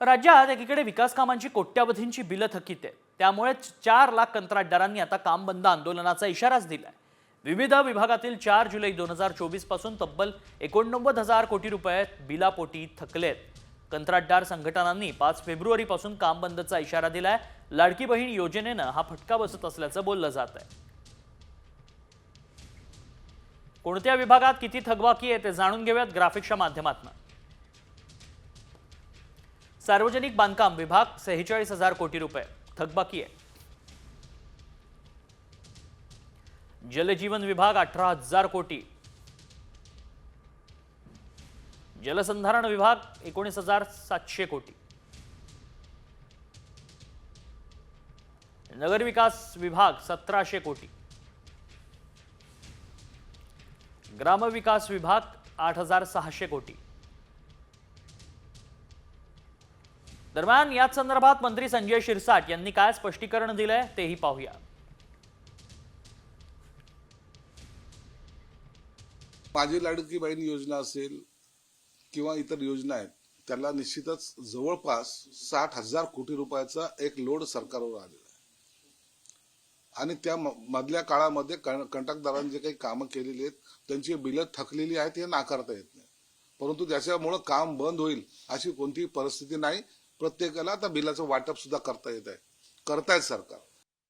राज्यात एकीकडे विकास कामांची कोट्यावधींची बिलं थकीत आहेत, त्यामुळे 4 लाख कंत्राटदारांनी आता काम बंद आंदोलनाचा इशाराच दिलाय. विविध विभागातील 4 जुलै 2024 पासून तब्बल 89,000 कोटी रुपये बिलापोटी थकलेत. कंत्राटदार संघटनांनी 5 फेब्रुवारी पासून काम बंदचा इशारा दिलाय. लाडकी बहीण योजनेनं हा फटका बसत असल्याचं बोललं जात आहे. कोणत्या विभागात किती थकबाकी आहे ते जाणून घेऊयात ग्राफिक्सच्या माध्यमातून. सार्वजनिक बांधकाम विभाग 46,000 कोटी रुपये थकबाकी आहे. जलजीवन विभाग 18,000 कोटी. जलसंधारण विभाग 19,700 कोटी. नगरविकास विभाग 1,700 कोटी. ग्रामविकास विभाग 8,600 कोटी. दरम्यान याच संदर्भात मंत्री संजय शिरसाट यांनी काय स्पष्टीकरण दिलंय तेही पाहूया. माझी लाडकी बहीण योजना असेल किंवा इतर योजना आहेत, त्याला निश्चितच जवळपास 60,000 कोटी रुपयाचा एक लोड सरकारवर आलेला आहे. आणि त्या मधल्या काळामध्ये कंत्राटदारांनी जे काही कामं केलेली आहेत त्यांची बिलं थकलेली आहेत हे नाकारता येत नाही. परंतु त्याच्यामुळे काम बंद होईल अशी कोणतीही परिस्थिती नाही. प्रत्येकाला आता बिलाचं वाटप सुद्धा करता येत आहे, करतायत सरकार.